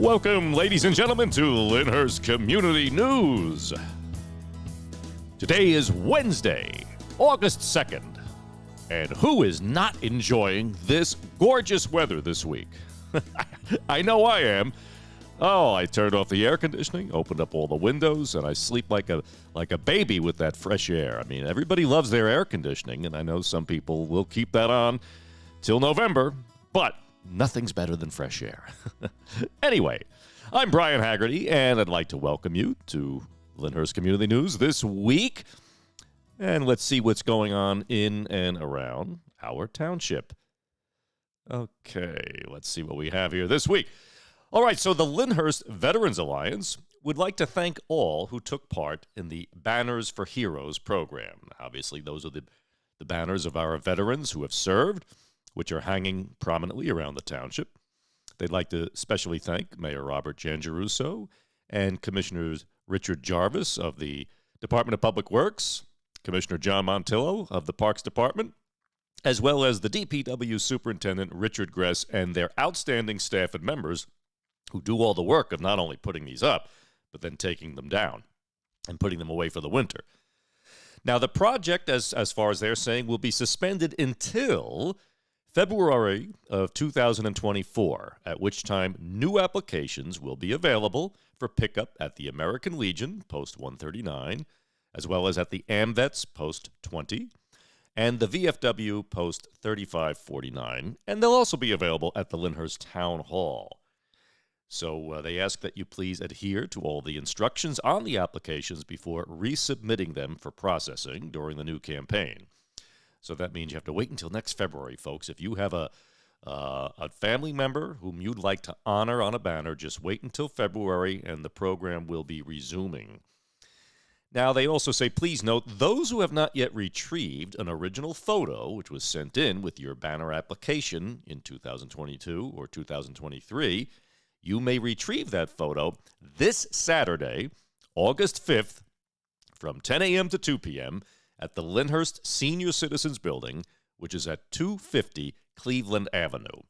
Welcome, ladies and gentlemen, to Lyndhurst Community News. Today is Wednesday, August 2nd, and who is not enjoying this gorgeous weather this week? I know I am. Oh, I turned off the air conditioning, opened up all the windows, and I sleep like a baby with that fresh air. I mean, everybody loves their air conditioning, and I know some people will keep that on till November, but nothing's better than fresh air. Anyway, I'm Brian Haggerty, and I'd like to welcome you to Lyndhurst Community News this week. And let's see what's going on in and around our township. Okay, let's see what we have here this week. All right, so the Lyndhurst Veterans Alliance would like to thank all who took part in the Banners for Heroes program. Obviously, those are the banners of our veterans who have served, which are hanging prominently around the township. They'd like to especially thank Mayor Robert Giangiarusso and Commissioners Richard Jarvis of the Department of Public Works, Commissioner John Montillo of the Parks Department, as well as the DPW Superintendent Richard Gress and their outstanding staff and members who do all the work of not only putting these up, but then taking them down and putting them away for the winter. Now, the project, as far as they're saying, will be suspended until February of 2024, at which time new applications will be available for pickup at the American Legion, Post 139, as well as at the AMVETS, Post 20, and the VFW, Post 3549, and they'll also be available at the Lyndhurst Town Hall. So they ask that you please adhere to all the instructions on the applications before resubmitting them for processing during the new campaign. So that means you have to wait until next February, folks. If you have a family member whom you'd like to honor on a banner, just wait until February and the program will be resuming. Now, they also say, please note, those who have not yet retrieved an original photo, which was sent in with your banner application in 2022 or 2023, you may retrieve that photo this Saturday, August 5th, from 10 a.m. to 2 p.m., at the Lyndhurst Senior Citizens Building, which is at 250 Cleveland Avenue.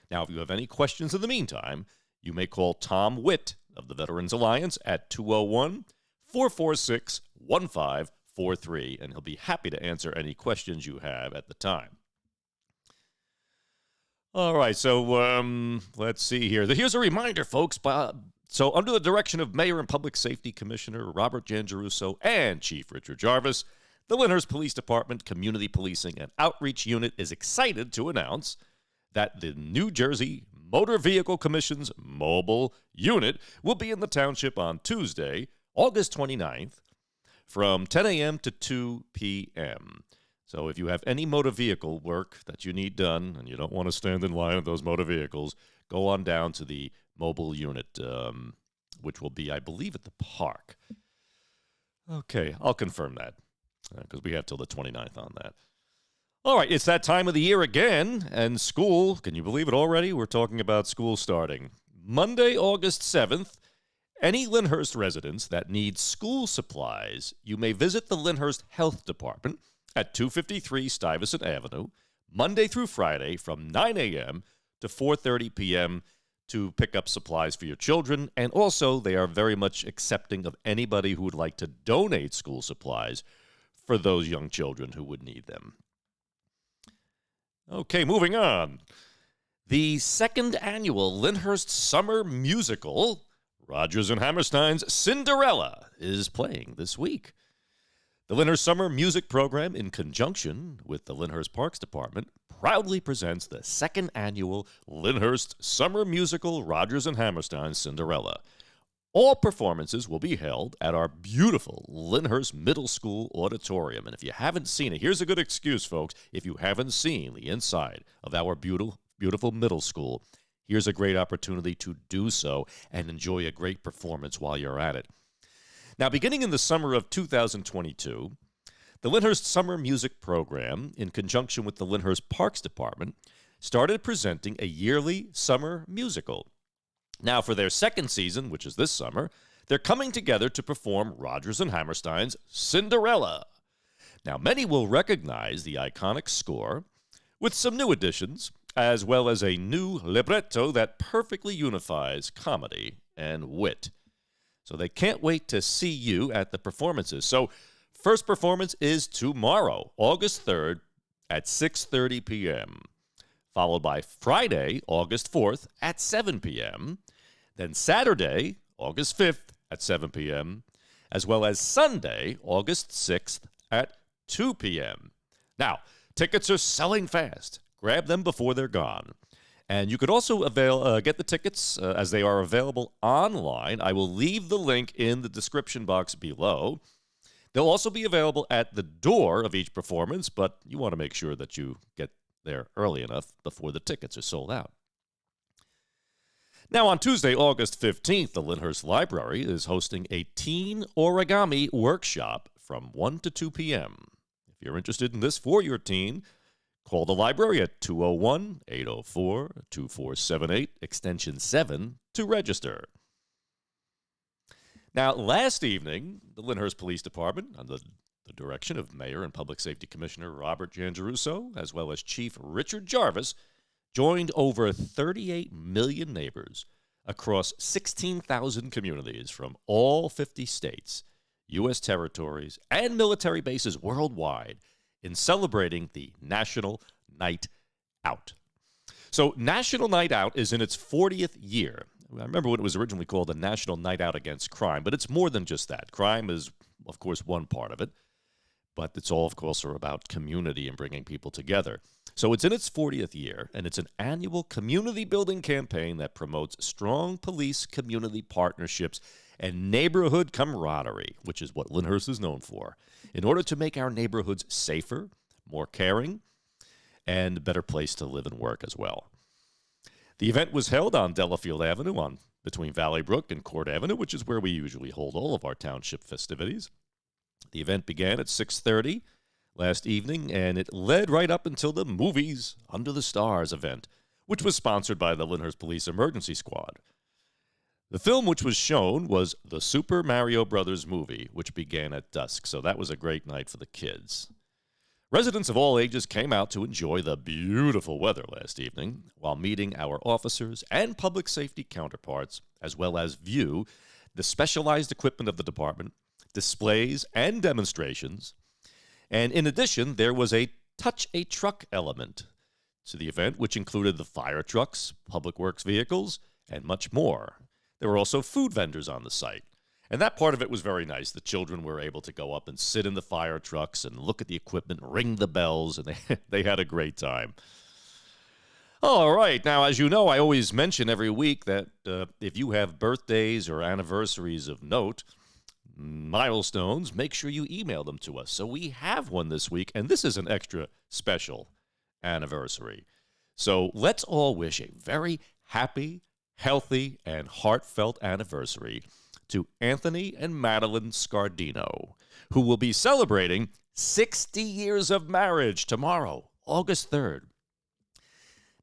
Now, if you have any questions in the meantime, you may call Tom Witt of the Veterans Alliance at 201-446-1543, and he'll be happy to answer any questions you have at the time. All right, so let's see here. Here's a reminder, folks. So under the direction of Mayor and Public Safety Commissioner Robert Giangiarusso and Chief Richard Jarvis, the Lyndhurst Police Department Community Policing and Outreach Unit is excited to announce that the New Jersey Motor Vehicle Commission's mobile unit will be in the township on Tuesday, August 29th, from 10 a.m. to 2 p.m. So if you have any motor vehicle work that you need done and you don't want to stand in line with those motor vehicles, go on down to the mobile unit, which will be, I believe, at the park. Okay, I'll confirm that, because we have till the 29th on that. All right, it's that time of the year again, and school, can you believe it already? We're talking about school starting. Monday, August 7th, any Lyndhurst residents that need school supplies, you may visit the Lyndhurst Health Department at 253 Stuyvesant Avenue, Monday through Friday from 9 a.m. to 4:30 p.m. to pick up supplies for your children, and also they are very much accepting of anybody who would like to donate school supplies for those young children who would need them. Okay, moving on. The second annual Lyndhurst Summer Musical, Rodgers and Hammerstein's Cinderella, is playing this week. The Lyndhurst Summer Music Program, in conjunction with the Lyndhurst Parks Department, proudly presents the second annual Lyndhurst Summer Musical, Rodgers and Hammerstein's Cinderella. All performances will be held at our beautiful Lyndhurst Middle School auditorium. And if you haven't seen it, here's a good excuse, folks. If you haven't seen the inside of our beautiful middle school, here's a great opportunity to do so and enjoy a great performance while you're at it. Now, beginning in the summer of 2022, the Lyndhurst Summer Music Program, in conjunction with the Lyndhurst Parks Department, started presenting a yearly summer musical. Now, for their second season, which is this summer, they're coming together to perform Rodgers and Hammerstein's Cinderella. Now, many will recognize the iconic score with some new additions as well as a new libretto that perfectly unifies comedy and wit. So they can't wait to see you at the performances. So first performance is tomorrow, August 3rd at 6:30 p.m., followed by Friday, August 4th at 7 p.m., then Saturday, August 5th at 7 p.m., as well as Sunday, August 6th at 2 p.m. Now, tickets are selling fast. Grab them before they're gone. And you could also get the tickets as they are available online. I will leave the link in the description box below. They'll also be available at the door of each performance, but you want to make sure that you get there early enough before the tickets are sold out. Now, on Tuesday, August 15th, the Lyndhurst Library is hosting a teen origami workshop from 1 to 2 p.m. If you're interested in this for your teen, call the library at 201-804-2478, extension 7, to register. Now, last evening, the Lyndhurst Police Department, under the direction of Mayor and Public Safety Commissioner Robert Giangiarusso, as well as Chief Richard Jarvis, joined over 38 million neighbors across 16,000 communities from all 50 states, U.S. territories, and military bases worldwide in celebrating the National Night Out. So National Night Out is in its 40th year. I remember when it was originally called the National Night Out Against Crime, but it's more than just that. Crime is, of course, one part of it, but it's all, of course, about community and bringing people together. So it's in its 40th year, and it's an annual community-building campaign that promotes strong police-community partnerships and neighborhood camaraderie, which is what Lyndhurst is known for, in order to make our neighborhoods safer, more caring, and a better place to live and work as well. The event was held on Delafield Avenue between Valley Brook and Court Avenue, which is where we usually hold all of our township festivities. The event began at 6:30 last evening, and it led right up until the Movies Under the Stars event, which was sponsored by the Lyndhurst Police Emergency Squad. The film which was shown was the Super Mario Brothers movie, which began at dusk, so that was a great night for the kids. Residents of all ages came out to enjoy the beautiful weather last evening while meeting our officers and public safety counterparts, as well as view the specialized equipment of the department, displays, and demonstrations. And in addition, there was a Touch a Truck element to the event, which included the fire trucks, public works vehicles, and much more. There were also food vendors on the site. And that part of it was very nice. The children were able to go up and sit in the fire trucks and look at the equipment, ring the bells, and they had a great time. All right. Now, as you know, I always mention every week that if you have birthdays or anniversaries of note, milestones, make sure you email them to us. So we have one this week, and this is an extra special anniversary. So let's all wish a very happy, healthy, and heartfelt anniversary to Anthony and Madeline Scardino, who will be celebrating 60 years of marriage tomorrow, August 3rd.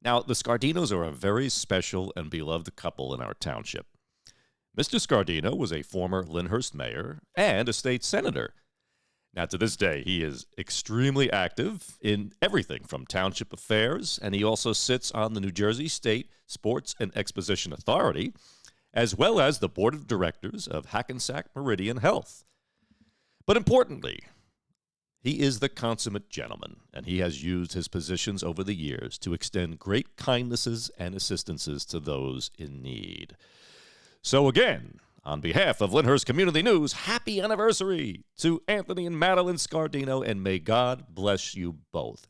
Now, the Scardinos are a very special and beloved couple in our township. Mr. Scardino was a former Lyndhurst mayor and a state senator. Now, to this day, he is extremely active in everything from township affairs, and he also sits on the New Jersey State Sports and Exposition Authority, as well as the board of directors of Hackensack Meridian Health. But importantly, he is the consummate gentleman, and he has used his positions over the years to extend great kindnesses and assistances to those in need. So again, on behalf of Lyndhurst Community News, happy anniversary to Anthony and Madeline Scardino, and may God bless you both.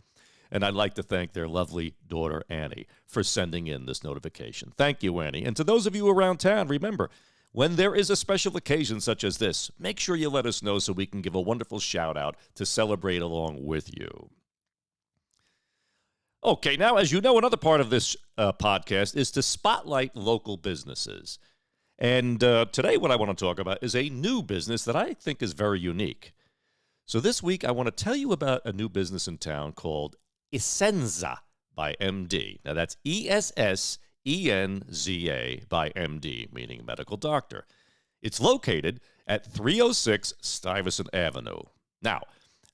And I'd like to thank their lovely daughter, Annie, for sending in this notification. Thank you, Annie. And to those of you around town, remember, when there is a special occasion such as this, make sure you let us know so we can give a wonderful shout-out to celebrate along with you. Okay, now, as you know, another part of this podcast is to spotlight local businesses. And today what I want to talk about is a new business that I think is very unique. So this week I want to tell you about a new business in town called Essenza by MD. Now that's Essenza by MD, meaning medical doctor. It's located at 306 Stuyvesant Avenue. Now,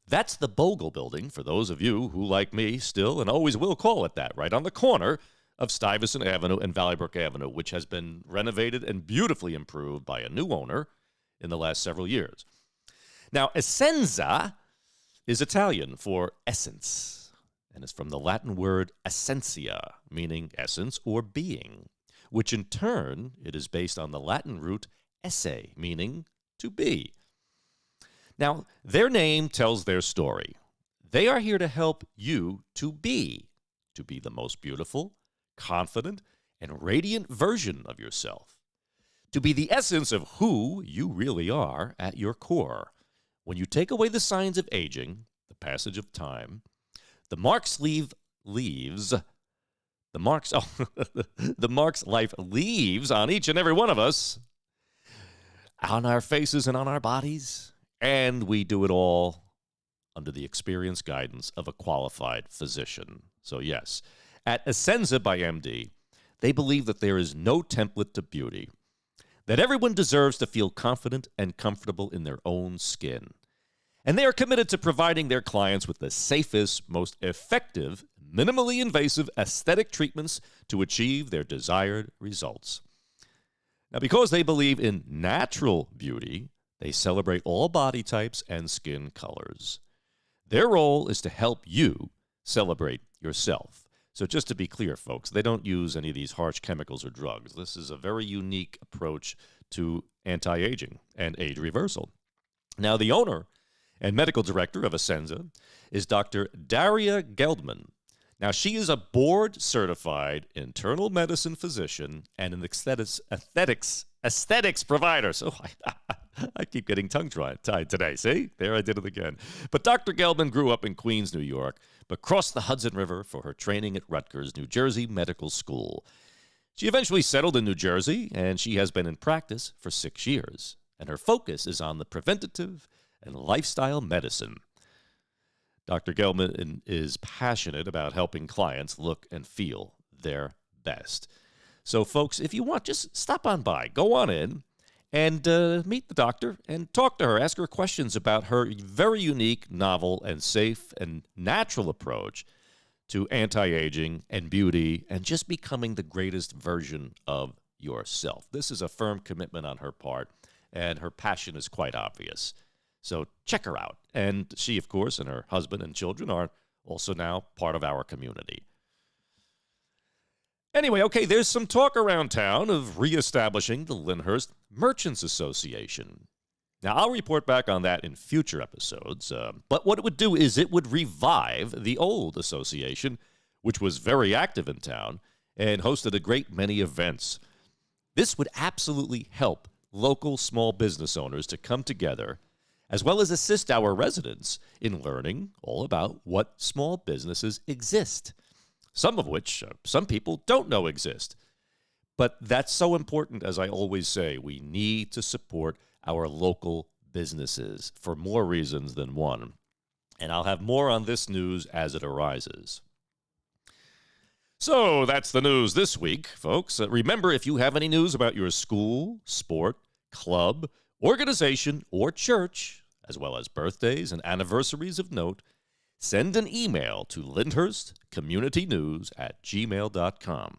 That's the Bogle Building, for those of you who, like me, still and always will call it that, right on the corner of Stuyvesant Avenue and Valleybrook Avenue, which has been renovated and beautifully improved by a new owner in the last several years. Now, essenza is Italian for essence, and it's from the Latin word essentia, meaning essence or being, which in turn, it is based on the Latin root esse, meaning to be. Now, their name tells their story. They are here to help you to be the most beautiful, confident, and radiant version of yourself, to be the essence of who you really are at your core. When you take away the signs of aging, the passage of time, the marks life leaves on each and every one of us, on our faces and on our bodies, and we do it all under the experience guidance of a qualified physician. So yes, at Essenza by MD, they believe that there is no template to beauty, that everyone deserves to feel confident and comfortable in their own skin. And they are committed to providing their clients with the safest, most effective, minimally invasive aesthetic treatments to achieve their desired results. Now, because they believe in natural beauty, they celebrate all body types and skin colors. Their role is to help you celebrate yourself. So just to be clear, folks, they don't use any of these harsh chemicals or drugs. This is a very unique approach to anti-aging and age reversal. Now, the owner and medical director of Essenza is Dr. Daria Geldman. Now, she is a board-certified internal medicine physician and an aesthetics provider. So I keep getting tongue-tied today. See? There, I did it again. But Dr. Geldman grew up in Queens, New York, but crossed the Hudson River for her training at Rutgers, New Jersey Medical School. She eventually settled in New Jersey, and she has been in practice for 6 years. And her focus is on the preventative and lifestyle medicine. Dr. Geldman is passionate about helping clients look and feel their best. So, folks, if you want, just stop on by. Go on in and meet the doctor and talk to her. Ask her questions about her very unique, novel, and safe and natural approach to anti-aging and beauty and just becoming the greatest version of yourself. This is a firm commitment on her part, and her passion is quite obvious. So check her out. And she, of course, and her husband and children are also now part of our community. Anyway, okay, there's some talk around town of reestablishing the Lyndhurst Merchants Association. Now, I'll report back on that in future episodes, but what it would do is it would revive the old association, which was very active in town and hosted a great many events. This would absolutely help local small business owners to come together, as well as assist our residents in learning all about what small businesses exist, some of which some people don't know exist. But that's so important, as I always say, we need to support our local businesses for more reasons than one. And I'll have more on this news as it arises. So that's the news this week, folks. Remember, if you have any news about your school, sport, club, organization, or church, as well as birthdays and anniversaries of note, send an email to lyndhurstcommunitynews@gmail.com.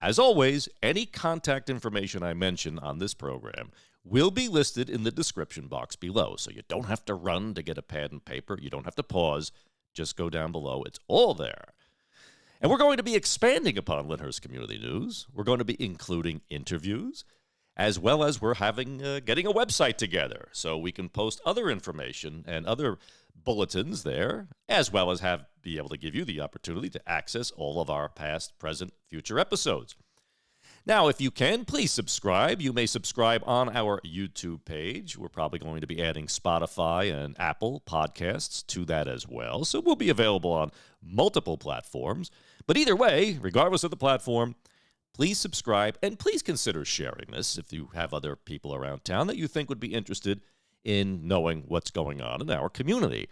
As always, any contact information I mention on this program will be listed in the description box below, so you don't have to run to get a pad and paper. You don't have to pause. Just go down below. It's all there. And we're going to be expanding upon Lyndhurst Community News. We're going to be including interviews, as well as we're getting a website together so we can post other information and other bulletins there, as well as be able to give you the opportunity to access all of our past, present, future episodes. Now, if you can, please subscribe. You may subscribe on our YouTube page. We're probably going to be adding Spotify and Apple podcasts to that as well. So we'll be available on multiple platforms. But either way, regardless of the platform, please subscribe and please consider sharing this if you have other people around town that you think would be interested in knowing what's going on in our community.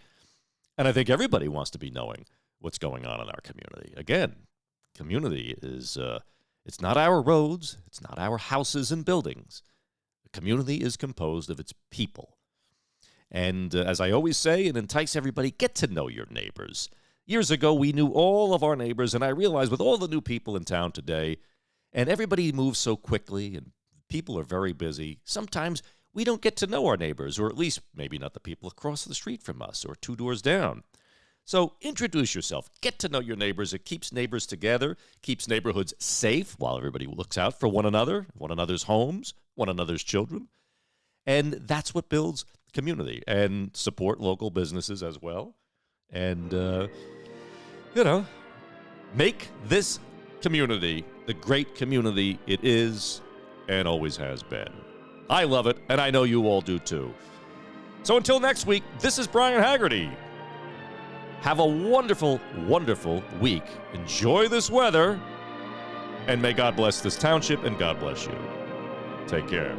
And I think everybody wants to be knowing what's going on in our community. Again, community is... it's not our roads. It's not our houses and buildings. The community is composed of its people. And as I always say and entice everybody, get to know your neighbors. Years ago, we knew all of our neighbors, and I realized with all the new people in town today, and everybody moves so quickly, and people are very busy, sometimes we don't get to know our neighbors, or at least maybe not the people across the street from us or 2 doors down. So introduce yourself. Get to know your neighbors. It keeps neighbors together, keeps neighborhoods safe while everybody looks out for one another's homes, one another's children. And that's what builds community, and support local businesses as well. And, make this community the great community it is and always has been. I love it, and I know you all do too. So until next week, this is Brian Haggerty. Have a wonderful, wonderful week. Enjoy this weather, and may God bless this township, and God bless you. Take care.